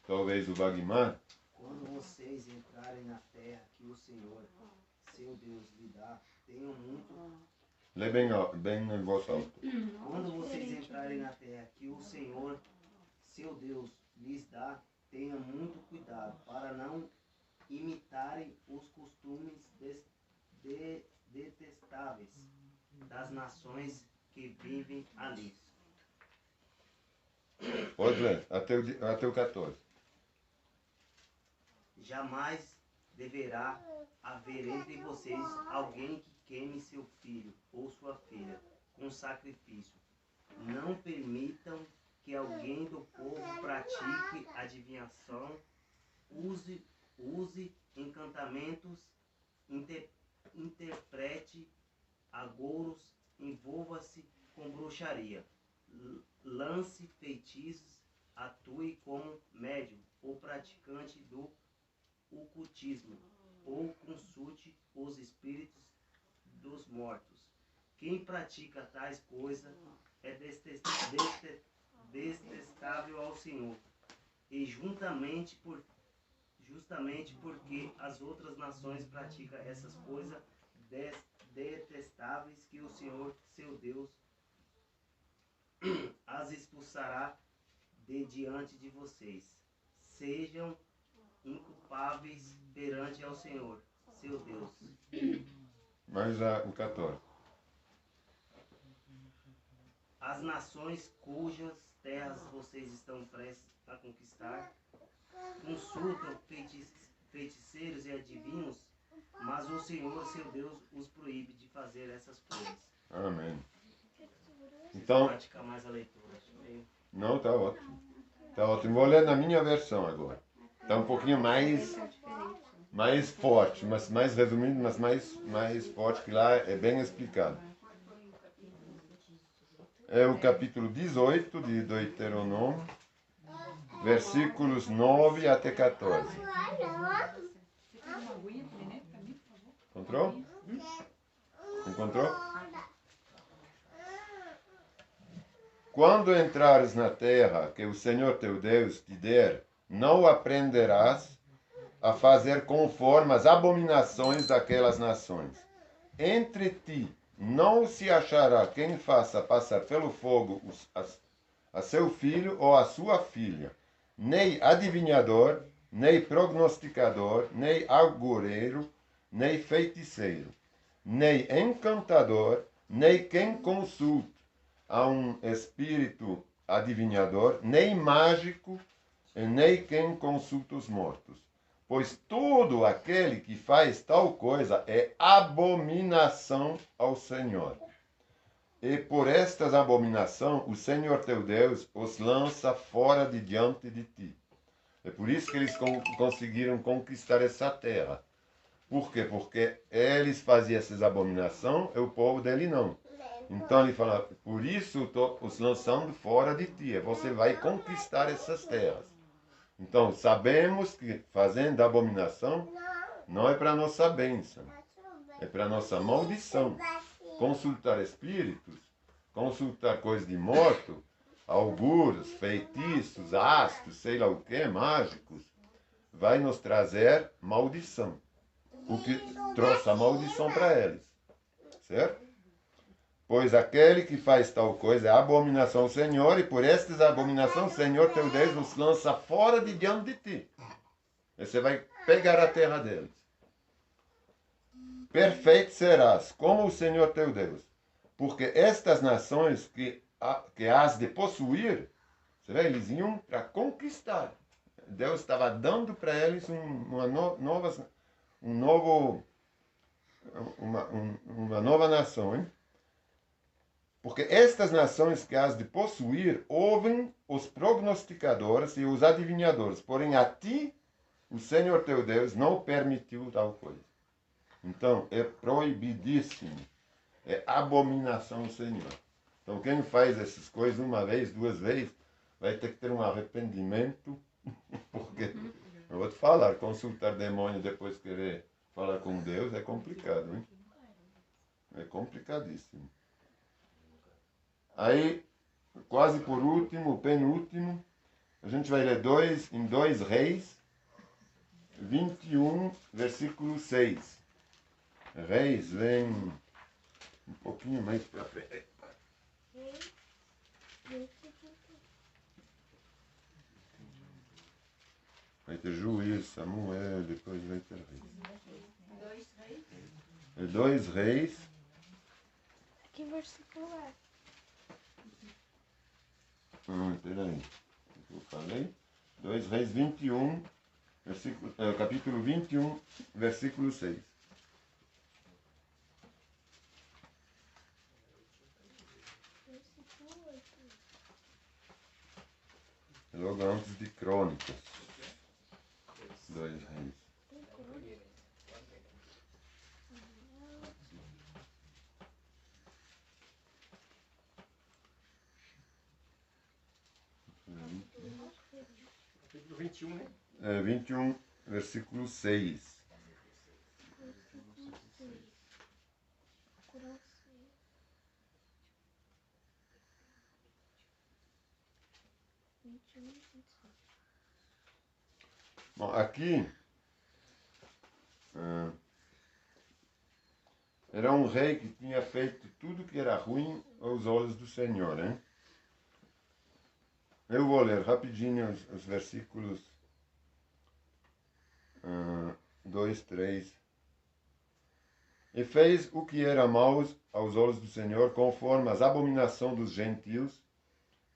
Talvez o Bagmar. Quando vocês entrarem na terra que o Senhor, seu Deus, lhe dá, tenham muito... Lê bem em voz alta. Quando vocês entrarem na terra que o Senhor, seu Deus, lhes dá, tenham muito cuidado para não imitarem os costumes detestáveis das nações que vivem ali. Pode ler, até o 14. Jamais deverá haver entre vocês alguém que queime seu filho ou sua filha com sacrifício. Não permitam que alguém do povo pratique adivinhação, use encantamentos, interprete agouros, envolva-se com bruxaria, lance feitiços, atue como médium ou praticante do ocultismo, ou consulte os espíritos dos mortos. Quem pratica tais coisas é detestável ao Senhor, e justamente porque as outras nações praticam essas coisas detestáveis que o Senhor, seu Deus, as expulsará de diante de vocês. Sejam inculpáveis perante ao Senhor, seu Deus. Mais o 14. As nações cujas terras vocês estão prestes a conquistar consultam feiticeiros e adivinhos, mas o Senhor, seu Deus, os proíbe de fazer essas coisas. Amém. Então, Então, praticar mais a leitura. não, tá ótimo. Tá ótimo. Vou ler na minha versão agora. Tá um pouquinho mais forte, mas mais resumido, mas mais forte, que lá é bem explicado. É o capítulo 18 de Deuteronômio, versículos 9 até 14. Encontrou? Encontrou? Quando entrares na terra que o Senhor teu Deus te der, não aprenderás a fazer conforme as abominações daquelas nações. Entre ti não se achará quem faça passar pelo fogo a seu filho ou a sua filha, nem adivinhador, nem prognosticador, nem agoureiro, nem feiticeiro, nem encantador, nem quem consulta a um espírito adivinhador, nem mágico, nem quem consulta os mortos. Pois todo aquele que faz tal coisa é abominação ao Senhor. E por estas abominações o Senhor teu Deus os lança fora de diante de ti. É por isso que eles conseguiram conquistar essa terra. Por quê? Porque eles faziam essas abominações e o povo dele não. Então ele fala, por isso estou os lançando fora de ti. Você vai conquistar essas terras. Então sabemos que fazendo abominação não é para nossa bênção. É para nossa maldição. Consultar espíritos, consultar coisas de morto, auguros, feitiços, astros, sei lá o que, mágicos, vai nos trazer maldição. O que trouxe a maldição para eles. Certo? Pois aquele que faz tal coisa é abominação ao Senhor, e por estas abominações o Senhor teu Deus os lança fora de diante de ti. E você vai pegar a terra deles. Perfeito serás, como o Senhor teu Deus, porque estas nações que has de possuir, você vê, eles iam para conquistar. Deus estava dando para eles uma nova nação, hein? Porque estas nações que has de possuir ouvem os prognosticadores e os adivinhadores, porém a ti o Senhor teu Deus não permitiu tal coisa. Então é proibidíssimo, é abominação ao Senhor. Então quem faz essas coisas uma vez, duas vezes, vai ter que ter um arrependimento, porque eu vou te falar, consultar demônio depois querer falar com Deus é complicado, hein? É complicadíssimo. Aí, quase por último, penúltimo, a gente vai ler em 2 Reis, 21, versículo 6. Reis vem um pouquinho mais para frente. Vai ter Juízo, Samuel, depois vai ter Reis. 2 Reis? É 2 Reis. Que versículo é? Peraí. O que eu falei? 2 Reis 21, capítulo 21, versículo 6. Logo antes de Crônicas. 2 Reis. Capítulo 21, né? 21, versículo 6. Bom, aqui era um rei que tinha feito tudo que era ruim aos olhos do Senhor, hein? Eu vou ler rapidinho os versículos 2, 3. E fez o que era mau aos olhos do Senhor, conforme as abominações dos gentios,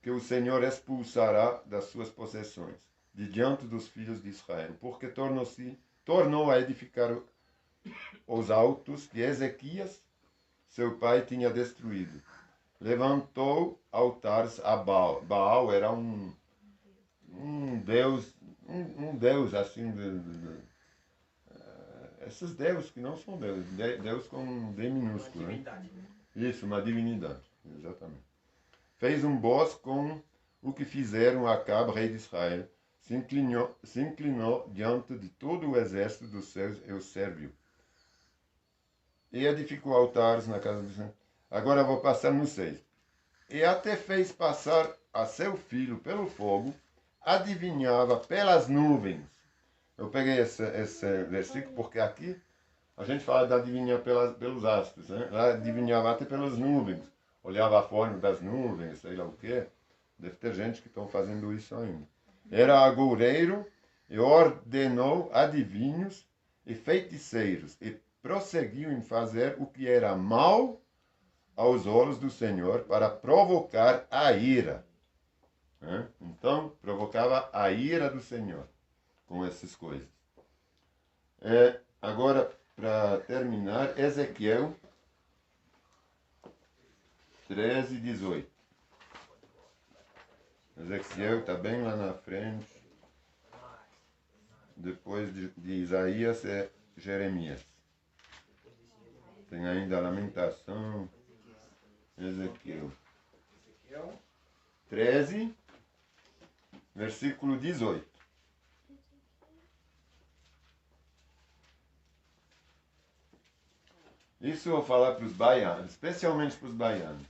que o Senhor expulsará das suas possessões, de diante dos filhos de Israel, porque tornou a edificar os altos que Ezequias, seu pai, tinha destruído. Levantou altares a Baal. Baal era um deus, um deus assim, esses deuses que não são deuses, Deus com um D minúsculo. Uma divindade, né? Isso, uma divindade, exatamente. Fez um boss com o que fizeram Acabe, rei de Israel, se inclinou diante de todo o exército dos céus e o serviu. E edificou altares na casa do Senhor. Agora vou passar no 6. E até fez passar a seu filho pelo fogo, adivinhava pelas nuvens. Eu peguei esse versículo porque aqui a gente fala de adivinhar pelos astros, né? Lá adivinhava até pelas nuvens. Olhava a forma das nuvens, sei lá o quê. Deve ter gente que estão fazendo isso ainda. Era agoureiro e ordenou adivinhos e feiticeiros, e prosseguiu em fazer o que era mal aos olhos do Senhor, para provocar a ira. Então, provocava a ira do Senhor com essas coisas. Agora, para terminar, Ezequiel 13, 18. Ezequiel está bem lá na frente. Depois de Isaías é Jeremias. Tem ainda a Lamentação. Ezequiel 13, versículo 18. Isso eu vou falar para os baianos, especialmente para os baianos.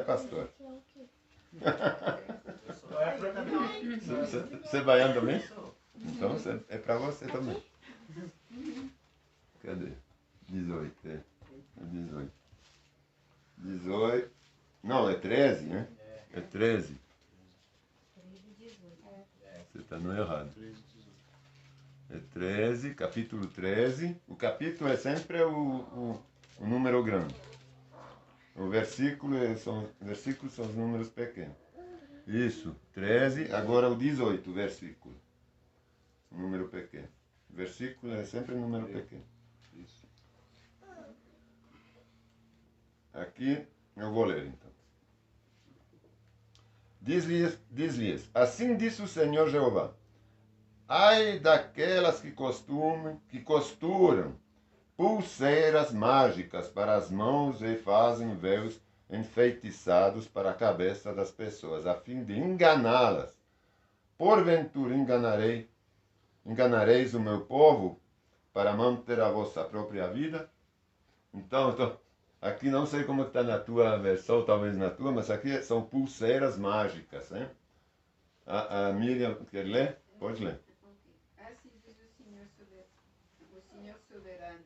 Pastor? Você é baiano também? Então é para você também. Cadê? 18, 18. 18. Não, é 13, né? É 13. Você está no errado. É 13, capítulo 13. O capítulo é sempre o número grande. O versículos são os números pequenos. Isso, 13. Agora o 18, versículo. Número pequeno. Versículo é sempre número pequeno. Isso. Aqui eu vou ler então. Diz-lhes, assim disse o Senhor Jeová: ai daquelas que costuram pulseiras mágicas para as mãos e fazem véus enfeitiçados para a cabeça das pessoas, a fim de enganá-las. Porventura enganareis o meu povo para manter a vossa própria vida? Então, aqui não sei como está na tua versão, talvez na tua, mas aqui são pulseiras mágicas, né? A Miriam quer ler? Pode ler. Assim diz o Senhor soberano.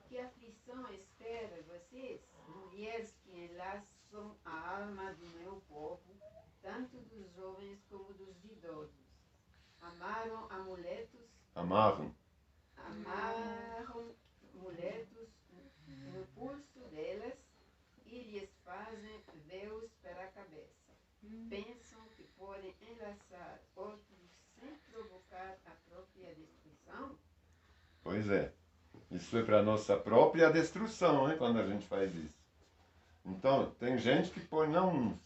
Que aflição espera vocês, mulheres que enlaçam a alma do meu povo, tanto dos jovens como dos idosos. Amaram amuletos. Amaram amuletos no pulso delas e lhes fazem véus para a cabeça. Pensam que podem enlaçar outros sem provocar a própria destruição? Pois é. Isso é para a nossa própria destruição, hein, quando a gente faz isso. Então, tem gente que põe não,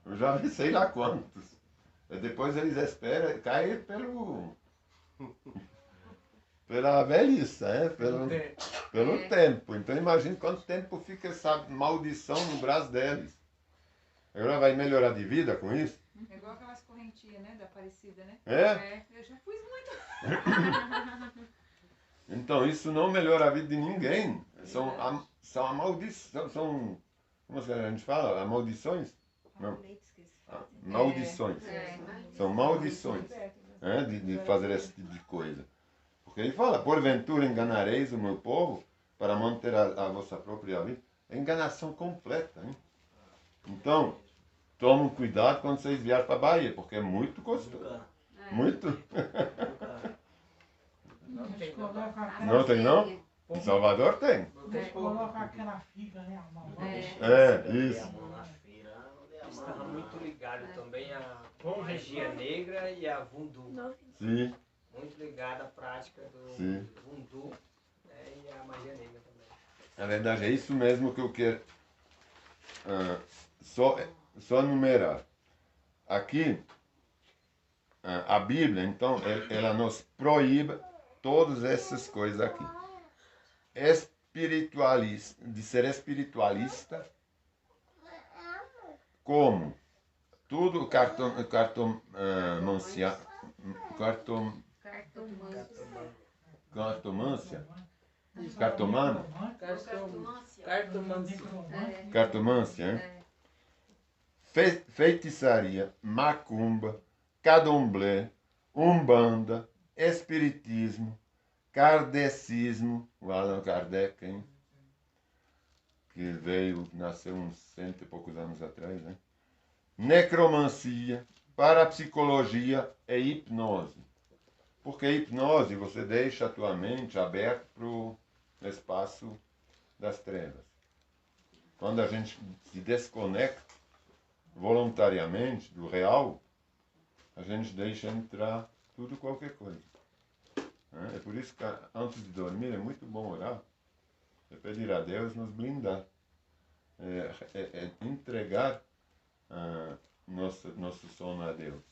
eu já vi sei lá quantos. E depois eles esperam cair pela velhice, pelo tempo. Então imagine quanto tempo fica essa maldição no braço deles. Agora vai melhorar de vida com isso? É igual aquelas correntinhas, né, da Aparecida, né? Eu já pus muito. Então, isso não melhora a vida de ninguém. São a maldição, como a gente fala? Maldições? Não. Maldições. São maldições de fazer esse tipo de coisa. Porque ele fala, porventura enganareis o meu povo para manter a vossa própria vida. É enganação completa. Hein? Então, tomem cuidado quando vocês vierem para a Bahia, porque é muito gostoso. Muito. Não tem não? Em Salvador tem. Coloca aquela figa, né? Isso. Estava muito ligado também à magia negra e à voodoo. Sim. Muito ligado à prática do voodoo, né, e à magia negra também. Na verdade, é isso mesmo que eu quero só numerar. Aqui, a Bíblia, então, ela nos proíbe todas essas coisas aqui. De ser espiritualista, como tudo cartomância, feitiçaria, macumba, candomblé, umbanda, espiritismo, kardecismo, o Allan Kardec, hein? que nasceu uns 100 e poucos anos atrás, né? Necromancia, parapsicologia e hipnose. Porque a hipnose você deixa a tua mente aberta para o espaço das trevas. Quando a gente se desconecta voluntariamente do real, a gente deixa entrar tudo qualquer coisa. É por isso que antes de dormir é muito bom orar. É pedir a Deus nos blindar. Entregar nosso sono a Deus.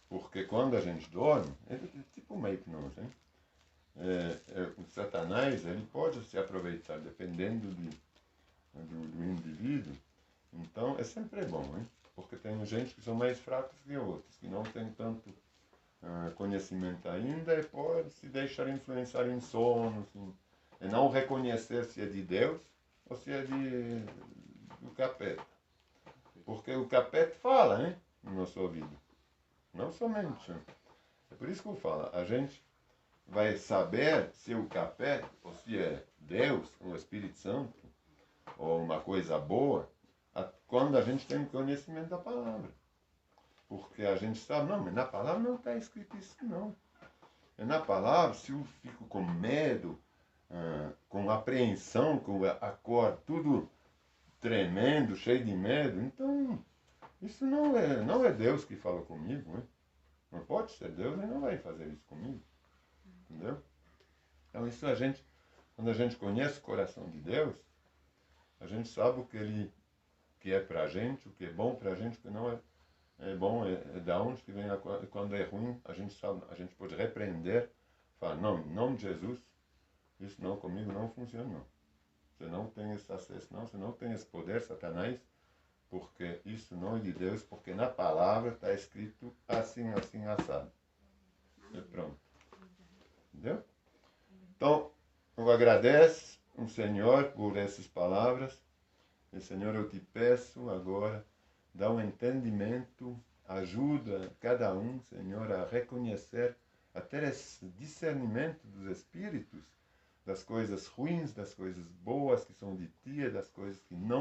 Porque quando a gente dorme, é tipo uma hipnose. Hein? O Satanás ele pode se aproveitar, dependendo do indivíduo. Então, é sempre bom. Hein? Porque tem gente que são mais fracos que outros, que não tem tanto conhecimento ainda e pode se deixar influenciar em sono, assim, e não reconhecer se é de Deus ou se é do capeta. Porque o capeta fala, hein, no nosso ouvido. Não somente. É por isso que eu falo, a gente vai saber se é o capeta ou se é Deus, o Espírito Santo, ou uma coisa boa, quando a gente tem conhecimento da palavra. Porque a gente sabe, não, mas na palavra não está escrito isso, não. É na palavra, se eu fico com medo, com apreensão, com a cor tudo tremendo, cheio de medo, então isso não é Deus que fala comigo, né? Não pode ser Deus, ele não vai fazer isso comigo. Entendeu? Então isso quando a gente conhece o coração de Deus, a gente sabe o que é pra gente, o que é bom pra gente, o que não é bom, é da onde que vem quando é ruim, a gente sabe, a gente pode repreender, falar, não, em nome de Jesus, isso não comigo não funciona não. Você não tem esse acesso não, você não tem esse poder, Satanás, porque isso não é de Deus, porque na palavra está escrito assim, assim, assado. E pronto. Entendeu? Então, eu agradeço ao Senhor por essas palavras. E, Senhor, eu te peço agora, dá um entendimento, ajuda cada um, Senhor, a reconhecer, a ter esse discernimento dos espíritos, das coisas ruins, das coisas boas que são de ti, das coisas que não